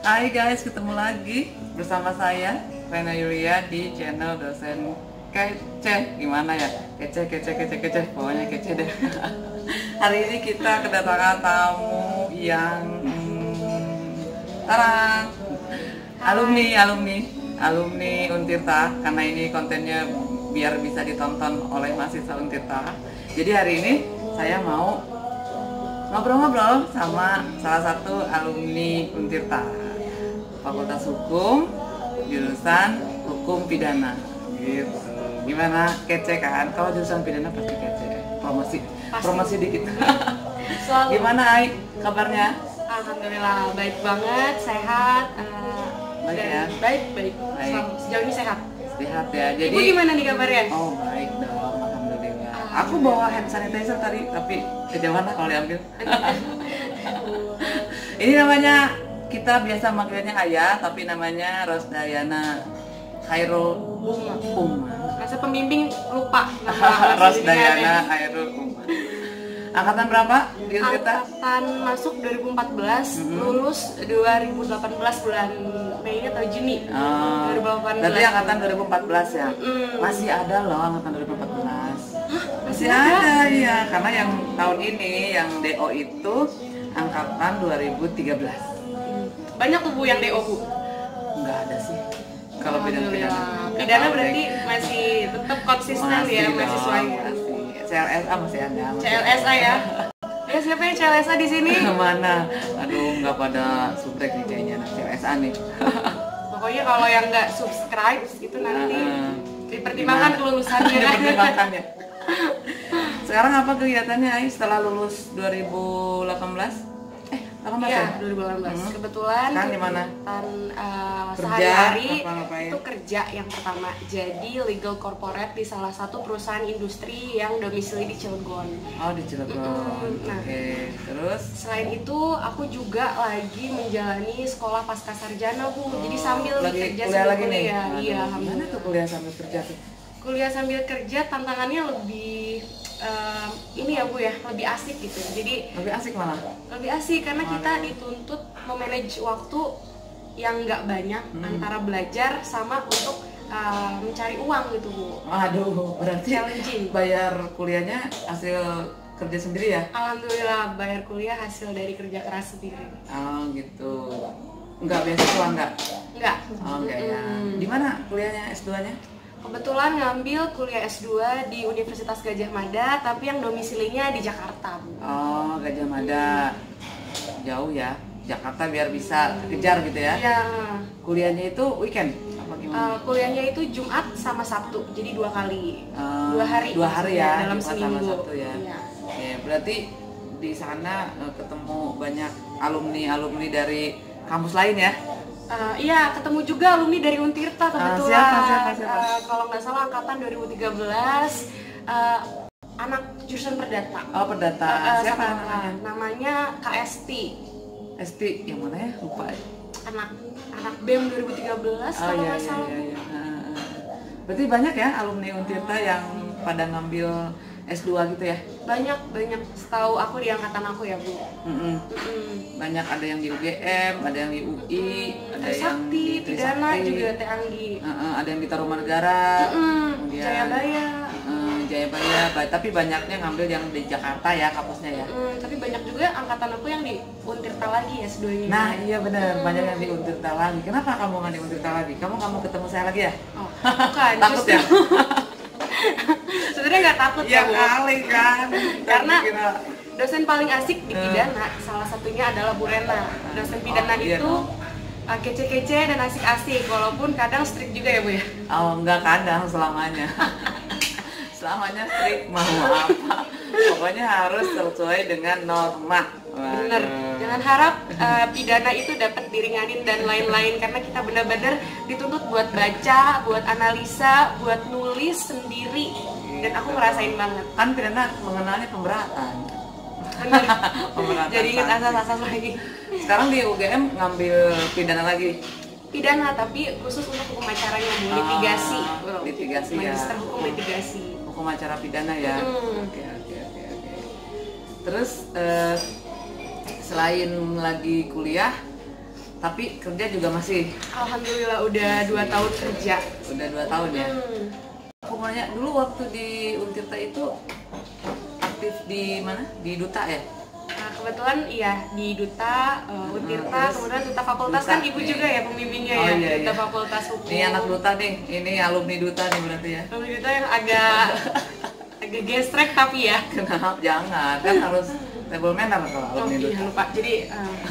Hai guys, ketemu lagi bersama saya Rena Yulia di channel dosen kece. Gimana ya? Kece, pokoknya kece deh. Hari ini kita kedatangan tamu yang tarang, alumni Untirta, karena ini kontennya biar bisa ditonton oleh mahasiswa Untirta. Jadi hari ini saya mau ngobrol-ngobrol sama salah satu alumni Untirta, Fakultas Hukum, jurusan Hukum Pidana. Gitu. Gimana, kece kan? Kalau jurusan pidana pasti kece. Promosi dikit. Gimana Ai, kabarnya? Alhamdulillah baik banget, sehat. Baik ya? Baik. Sejauh ini sehat. Sehat ya. Jadi Ibu gimana nih kabarnya? Oh baik dong, alhamdulillah. Aku bawa hand sanitizer tadi, tapi kejauhan lah kalau diambil. Ini namanya, kita biasa manggilnya Ayah, tapi namanya Rosdayana Khairul Umma. Masa pembimbing lupa nama Rosdayana Khairul Umma. Angkatan berapa di Untirta? Angkatan masuk 2014, lulus 2018 bulan Mei atau Juni. 2018. Berarti angkatan 2014 ya? Masih ada loh angkatan 2014. Masih ada ya, karena yang tahun ini yang DO itu angkatan 2013. Banyak tuh Bu yang DO Bu? Enggak ada sih. Kalau pidana berarti masih tetap konsisten ya mahasiswanya. CLSA masih ada. CLSA ya? Ya siapa yang CLSA di sini? Mana? Aduh, nggak pada subrek nih kayaknya CLSA nih. Pokoknya kalau yang nggak subscribe itu nanti dipertimbangkan kelulusannya. Dipertimbangkan ya. Sekarang apa kegiatannya Ai setelah lulus 2018? 18 Iya, ya? 2018. Kebetulan kan di mana? Sehari-hari itu kerja yang pertama. Jadi legal corporate di salah satu perusahaan industri yang domisili di Cilegon. Oh, di Cilegon. Nah, Oke. Terus selain itu aku juga lagi menjalani sekolah pasca sarjana Bu. Jadi sambil lagi kerja kuliah sambil lagi nih. kuliah. Iya, Gimana tuh kuliah sambil kerja tuh? Kuliah sambil kerja tantangannya lebih ini ya Bu ya, lebih asik gitu. Jadi Lebih asik malah. lebih asik karena kita dituntut memanage waktu yang nggak banyak antara belajar sama untuk mencari uang gitu Bu. Aduh, berarti Challenging. bayar kuliahnya hasil kerja sendiri ya? Alhamdulillah bayar kuliah hasil dari kerja keras sendiri. Oh gitu. Enggak beasiswa enggak? Enggak. Oh enggak ya. Di mana kuliahnya S2-nya? Kebetulan ngambil kuliah S2 di Universitas Gadjah Mada, tapi yang domisilinya di Jakarta Bu. Oh, Gadjah Mada. Jauh ya. Jakarta biar bisa kejar gitu ya? Iya. Kuliahnya itu weekend? Apa gimana? Kuliahnya itu Jumat sama Sabtu, jadi 2 kali. 2 hari ya, dalam Jumat sama seminggu. Sabtu ya. Iya. Oke, berarti di sana ketemu banyak alumni dari kampus lain ya? Iya, ketemu juga alumni dari Untirta kebetulan. Siapa? Kalau nggak salah angkatan 2013, anak jurusan Perdata. Oh, Perdata. Siapa namanya? Namanya Kak Esti. Esti yang mana ya? Lupa. Anak BEM 2013 kalau nggak salah. Iya. Berarti banyak ya alumni Untirta yang pada ngambil S2 gitu ya? Banyak. Setahu aku di angkatan aku ya Bu. Banyak, ada yang di UGM, ada yang di UI, ada yang di Pidana juga Teanggi. Ada yang di Tarumanegara, kemudian Jayabaya. Tapi banyaknya ngambil yang di Jakarta ya kampusnya ya. Tapi banyak juga angkatan aku yang di Untirta lagi ya S2-nya. Nah iya benar, banyak yang di Untirta lagi. Kenapa kamu nggak di Untirta lagi? Kamu nggak mau ketemu saya lagi ya? Oh, bukan. Takut ya? Sebenarnya nggak takut Ya Bu. kali kan. Karena dosen paling asik di pidana salah satunya adalah Bu Rena. Dosen pidana itu kece-kece dan asik-asik, walaupun kadang strict juga ya Bu ya. Oh enggak, kadang, selamanya. Selamanya strict mau apa? Pokoknya harus sesuai dengan norma. Bener. Jangan harap pidana itu dapat diringanin dan lain-lain, karena kita benar-benar dituntut buat baca, buat analisa, buat nulis sendiri. Dan aku ngerasain banget. Kan pidana mengenalnya pemberatan. Bener. Pemberatan. Jadi ingat asas-asas lagi. Sekarang di UGM ngambil pidana lagi. Pidana tapi khusus untuk hukum acaranya Bu, litigasi. Litigasi ya. Magister hukum litigasi. Hukum acara pidana ya. Oke. Terus selain lagi kuliah, Tapi kerja juga masih? Alhamdulillah udah 2 tahun kerja. Udah 2 tahun ya? Aku mau nanya, dulu waktu di Untirta itu aktif di mana? Di Duta ya? Nah, kebetulan iya di Duta, Untirta, Terus kemudian Duta Fakultas Duta, kan ibu juga ya pembimbingnya oh, ya, iya, Duta iya. Fakultas Hukum. Ini anak Duta nih, ini alumni Duta nih berarti ya? Alumni Duta yang agak agak gestrek tapi ya. Kenapa? Jangan, kan harus table manner kalau Oh alumni iya Duta. lupa, jadi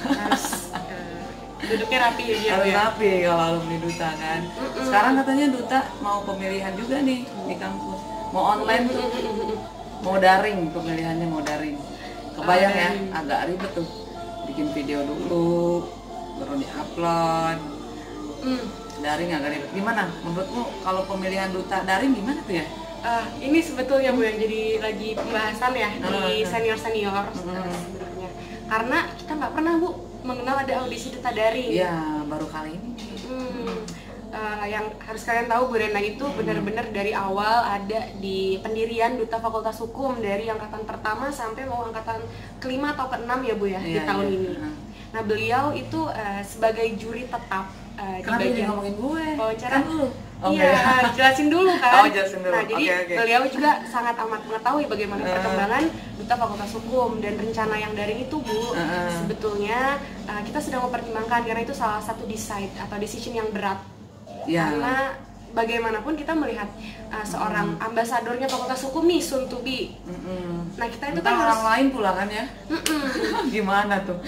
harus duduknya rapi ya gitu Harus ya. rapi kalau alumni Duta kan. Sekarang katanya Duta mau pemilihan juga nih di kampus. Mau online tuh, mau daring, pemilihannya mau daring. Kebayang ya, agak ribet tuh. Bikin video dulu, baru di-upload. Daring agak ribet. Gimana? Menurutmu kalau pemilihan Duta daring gimana tuh ya? Ini sebetulnya Bu yang jadi lagi pembahasan ya di senior-senior sebenarnya. Karena kita nggak pernah Bu mengenal ada audisi Duta daring. Iya, baru kali ini. Yang harus kalian tahu Bu Rena itu benar-benar dari awal ada di pendirian Duta Fakultas Hukum dari angkatan pertama sampai mau angkatan kelima atau keenam ya Bu ya di tahun ini. Nah beliau itu sebagai juri tetap di Kenapa bagian jadi ngomongin gue? wawancara. Kan lu. Iya, jelasin dulu kan. Oh, jelasin dulu. Nah, jadi Oke. beliau juga sangat amat mengetahui bagaimana perkembangan Duta Fakultas Hukum dan rencana yang daring itu, Bu. Sebetulnya kita sedang mempertimbangkan karena itu salah satu decision yang berat. Ya. Karena bagaimanapun kita melihat seorang ambasadornya Fakultas Hukum nih soon to be. Nah, kita itu kan orang harus lain pula kan ya? Gimana tuh?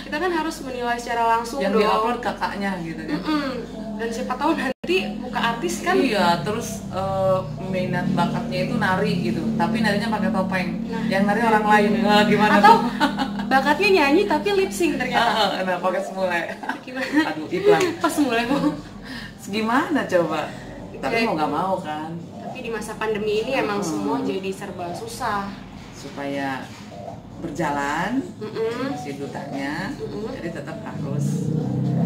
kita kan harus menilai secara langsung Yang dong. di-upload kakaknya gitu kan? Dan siapa tahu nanti muka artis kan. Iya, terus minat bakatnya itu nari gitu, tapi narinya pakai topeng. Yang nari orang lain, gimana Atau tuh? bakatnya nyanyi tapi lip sync ternyata. Nah, pakai semule. Gimana? Aduh, iklan. Pas mulai Bu. Gimana coba? Tapi Jadi- mau nggak mau kan, Tapi di masa pandemi ini emang semua jadi serba susah. supaya berjalan si dutanya, jadi tetap harus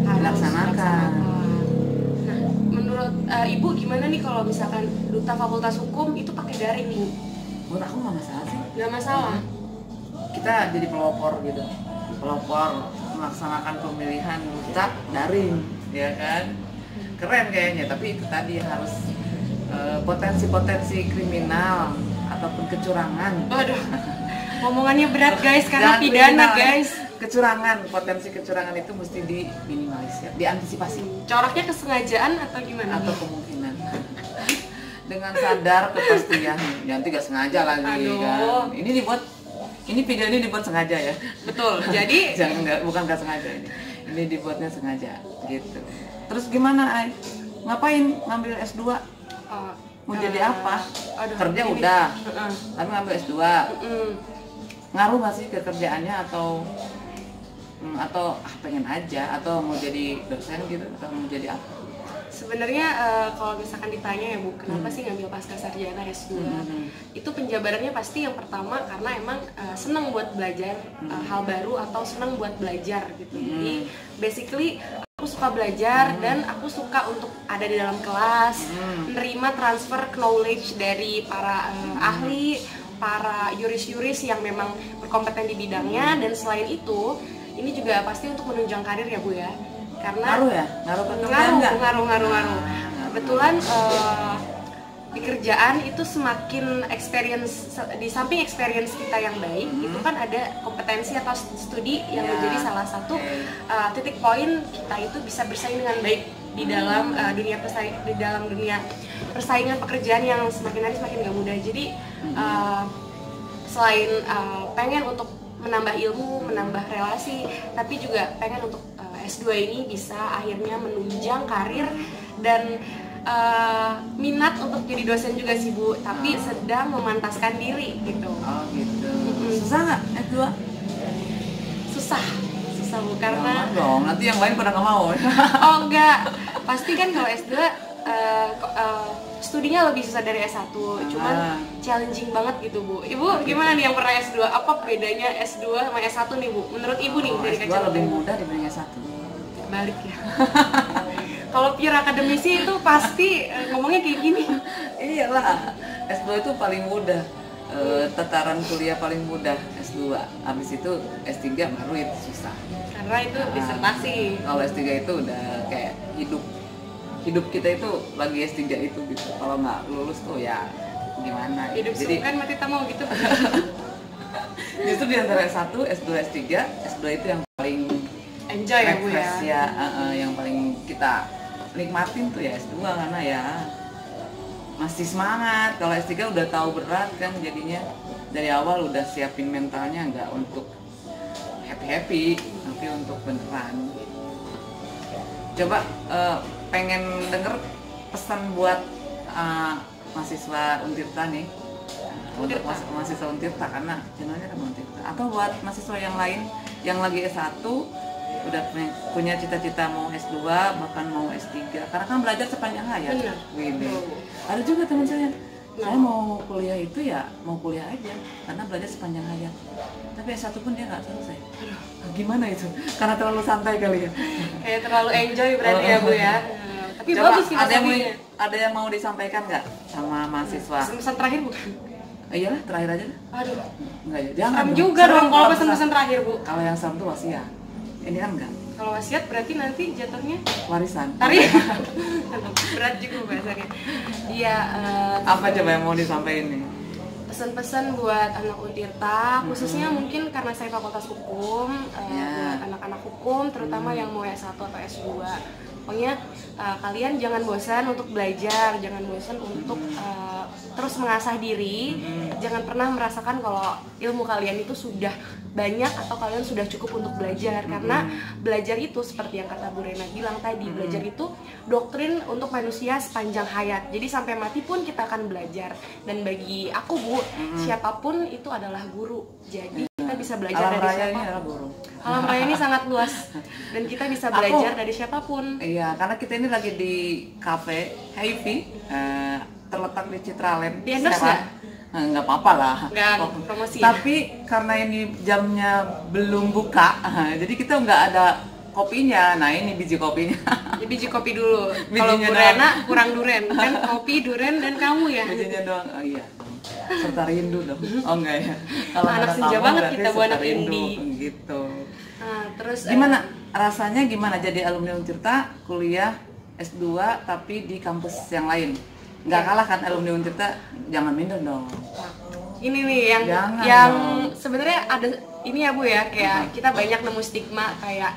dilaksanakan. Nah, menurut Ibu gimana nih kalau misalkan Duta Fakultas Hukum itu pakai daring nih? Menurut aku nggak masalah sih. Nggak masalah. Kita jadi pelopor gitu, pelopor melaksanakan pemilihan duta daring, ya kan? Keren kayaknya, tapi itu tadi harus potensi-potensi kriminal ataupun kecurangan. Waduh, ngomongannya berat guys karena Jangan pidana kriminal, ya. guys. Kecurangan, potensi kecurangan itu mesti diminimalisir, diantisipasi Coraknya kesengajaan atau gimana? atau kemungkinan dengan sadar kepastian. Nanti gak sengaja lagi kan. Ini video ini dibuat sengaja ya. Betul. Jadi bukan gak sengaja ini. Ini dibuatnya sengaja gitu. Terus gimana, Ay? Ngapain ngambil S2? Mau jadi apa? Kerja ini. udah. Tapi ngambil S2. Ngaruh gak sih ke kerjaannya atau pengen aja atau mau jadi dosen gitu atau mau jadi apa? Sebenarnya kalau misalkan ditanya ya Bu, kenapa sih ngambil pasca sarjana S2? Itu penjabarannya pasti yang pertama karena emang senang buat belajar hal baru atau senang buat belajar gitu. Jadi basically aku suka belajar dan aku suka untuk ada di dalam kelas, menerima transfer knowledge dari para ahli, para yuris-yuris yang memang berkompeten di bidangnya. Dan selain itu, ini juga pasti untuk menunjang karir ya Bu ya. Karena Ngaruh ya? Ngaruh ke kerjaan nggak? ngaruh. Kebetulan di kerjaan itu semakin experience, di samping experience kita yang baik, itu kan ada kompetensi atau studi yang menjadi salah satu titik poin kita itu bisa bersaing dengan baik di dalam dunia persaingan pekerjaan yang semakin hari semakin gak mudah. Jadi selain pengen untuk menambah ilmu, menambah relasi, tapi juga pengen untuk S2 ini bisa akhirnya menunjang karir dan minat untuk jadi dosen juga sih Bu, tapi sedang memantaskan diri gitu. Oh gitu. Susah nggak S2? Susah Bu, karena dong, nanti yang lain pada nggak mau. oh enggak, pasti kan kalau S2 studinya lebih susah dari S1, cuman challenging banget gitu Bu. Ibu gimana nih yang pernah S2? Apa bedanya S2 sama S1 nih Bu? Menurut Ibu nih dari S2 kacamata lebih mudah dibanding S1. balik ya. Kalau pure akademisi itu pasti ngomongnya kayak gini. Iyalah, S2 itu paling mudah. Tataran kuliah paling mudah S2. S2. Habis itu S3 baru itu susah. Karena itu disertasi. Kalau S3 itu udah kayak hidup kita itu lagi S3 itu gitu. Kalau nggak lulus tuh ya gimana? Hidup Jadi kan mati tak mau gitu. justru di antara S1, S2, S3, S2 itu yang paling Enjoy ya Bu ya. refresh ya, yang paling kita nikmatin tuh ya S2 karena ya masih semangat. Kalau S3 udah tahu berat kan, jadinya dari awal udah siapin mentalnya nggak untuk happy tapi untuk beneran. Coba pengen denger pesan buat mahasiswa Untirta nih, untuk mahasiswa Untirta karena channelnya kan Untirta, atau buat mahasiswa yang lain yang lagi S1 udah punya cita-cita mau S2 bahkan mau S3 karena kan belajar sepanjang hayat. Ada juga teman saya mau kuliah itu ya mau kuliah aja karena belajar sepanjang hayat, tapi S1 pun dia nggak selesai. Gimana itu? Karena terlalu santai kali ya. Kayak terlalu enjoy berarti ya Bu ya. Tapi coba bagus sih ada yang mau disampaikan nggak sama mahasiswa? Pesan terakhir bukan? Iyalah, terakhir aja. Aduh. Enggak ya. Jangan juga dong kalau pesan-pesan terakhir Bu. Kalau yang serem tuh wasiat. Ini kan enggak. Kalau wasiat berarti nanti jatuhnya warisan. Berat juga bahasannya. Iya. Apa coba yang mau disampaikan nih? Pesan-pesan buat anak Untirta, khususnya mungkin karena saya fakultas hukum, buat anak-anak hukum, terutama yang mau S1 atau S2. Pokoknya kalian jangan bosan untuk belajar, jangan bosan untuk terus mengasah diri, jangan pernah merasakan kalau ilmu kalian itu sudah banyak atau kalian sudah cukup untuk belajar, karena belajar itu seperti yang kata Bu Rena bilang tadi, belajar itu doktrin untuk manusia sepanjang hayat, jadi sampai mati pun kita akan belajar. Dan bagi aku Bu, siapapun itu adalah guru, jadi kita bisa belajar dari siapapun. Alam raya ini sangat luas dan kita bisa belajar dari siapapun. Iya, karena kita ini lagi di cafe Heavy, terletak di Citraland. Di endorse nggak? Nggak apa-apa lah. Nggak promosi. Tapi karena ini jamnya belum buka, jadi kita nggak ada kopinya. Nah ini biji kopinya. Ya, biji kopi dulu. Kalau Bu Rena kurang duren, kan kopi, duren, dan kamu ya. Bijinya doang. Oh iya. Serta rindu dong. Oh enggak ya. Kalau anak senja banget kita buat anak indie. Gitu. Nah, terus gimana rasanya gimana jadi alumni Untirta kuliah S2 tapi di kampus yang lain? Nggak kalah kan alumni Untirta, jangan minder dong. Ini nih yang sebenarnya ada ini ya Bu ya, kayak kita banyak nemu stigma kayak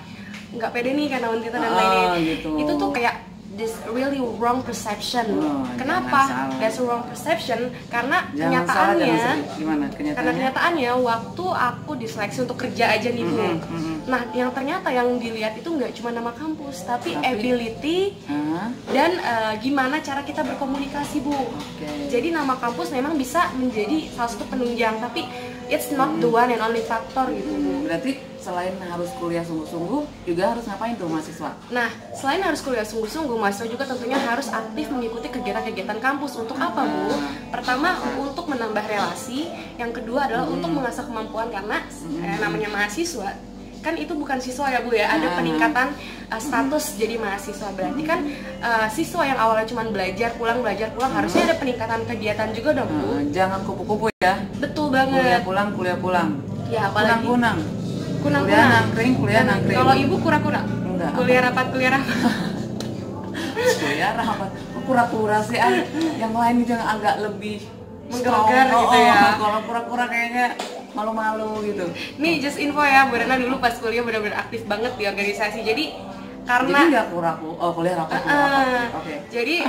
nggak pede nih karena Untirta dan lainnya. Gitu. Itu tuh kayak this really wrong perception. Kenapa? That's wrong perception karena kenyataannya. Karena kenyataannya waktu aku diseleksi untuk kerja aja nih Bu. Nah, yang ternyata yang dilihat itu nggak cuma nama kampus, tapi ability dan gimana cara kita berkomunikasi Bu. Jadi nama kampus memang bisa menjadi salah satu penunjang, tapi it's not the one and only factor gitu Bu. Berarti selain harus kuliah sungguh-sungguh, juga harus ngapain tuh mahasiswa? Nah, selain harus kuliah sungguh-sungguh, mahasiswa juga tentunya harus aktif mengikuti kegiatan-kegiatan kampus. Untuk apa Bu? Pertama, untuk menambah relasi. Yang kedua adalah untuk mengasah kemampuan, karena namanya mahasiswa kan itu bukan siswa ya Bu ya, ada peningkatan status jadi mahasiswa. Berarti kan siswa yang awalnya cuma belajar pulang harusnya ada peningkatan kegiatan juga dong Bu. Jangan kupu-kupu ya. Betul banget. Kuliah pulang. Ya, apalagi kuliah nangkring. Kalau Ibu kura-kura? Enggak. Kuliah rapat. Kuliah rapat. Kura-kura sih, yang lain itu yang agak lebih menggelegar gitu ya. Kalau kura-kura kayaknya malu-malu gitu. Nih just info ya, Bu Rena dulu pas kuliah benar-benar aktif banget di organisasi. Jadi nggak kuliah rapat. Jadi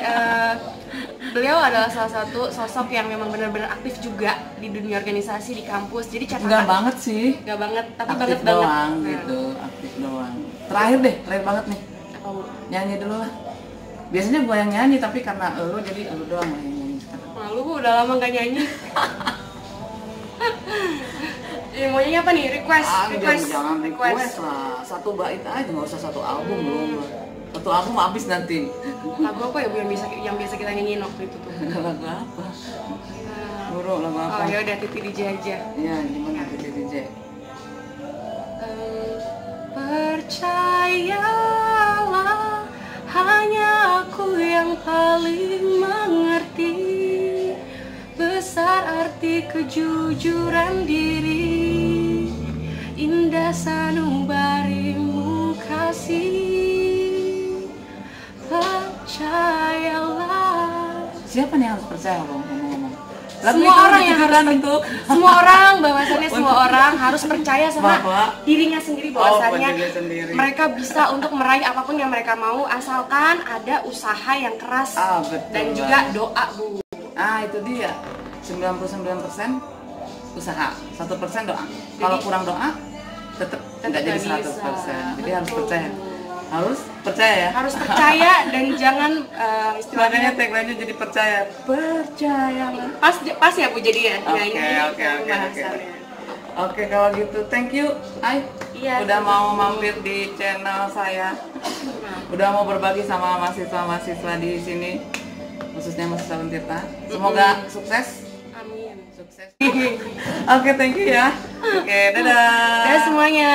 beliau adalah salah satu sosok yang memang benar-benar aktif juga di dunia organisasi di kampus. Jadi nggak banget sih. Nggak banget, tapi aktif banget doang gitu. Aktif doang. Terakhir banget nih. Apa Bu? Nyanyi dulu lah. Biasanya gua yang nyanyi, tapi karena lu jadi lu doang yang nyanyi. Malu Bu, udah lama nggak nyanyi. Mau nyanyi apa nih? Request. Jangan request lah. Satu bait aja, nggak usah satu album belum. Satu album habis nanti. Lagu apa ya Bu yang biasa kita nyanyiin waktu itu tuh? Lagu apa? Buru, lagu apa? Oh ya udah, Titi DJ aja. Iya, gimana Titi DJ? Percayalah, hanya aku yang paling mengerti besar arti kejujuran diri. Bunda sanubarimu kasih, percayalah. Siapa nih yang harus percaya Bang ngomong-ngomong? Semua orang yang harus untuk semua orang, bahwasannya semua orang harus percaya sama bahwa dirinya sendiri, bahwasannya diri sendiri. mereka bisa untuk meraih apapun yang mereka mau asalkan ada usaha yang keras betul dan juga doa, Bu. itu dia 99% usaha, 1% doa. Kalau kurang doa tetap nggak jadi 100%. Jadi harus percaya. Harus percaya ya. Harus percaya dan jangan istilahnya Makanya tagline-nya jadi percayalah. pas ya Bu, jadi ya Oke. Oke, kalau gitu thank you Ai. Iya, udah mau mampir di channel saya. Udah mau berbagi sama mahasiswa-mahasiswa di sini, khususnya mahasiswa Untirta. Semoga sukses. Amin. Sukses. Oke, thank you ya. Oke, dadah. Dadah semuanya.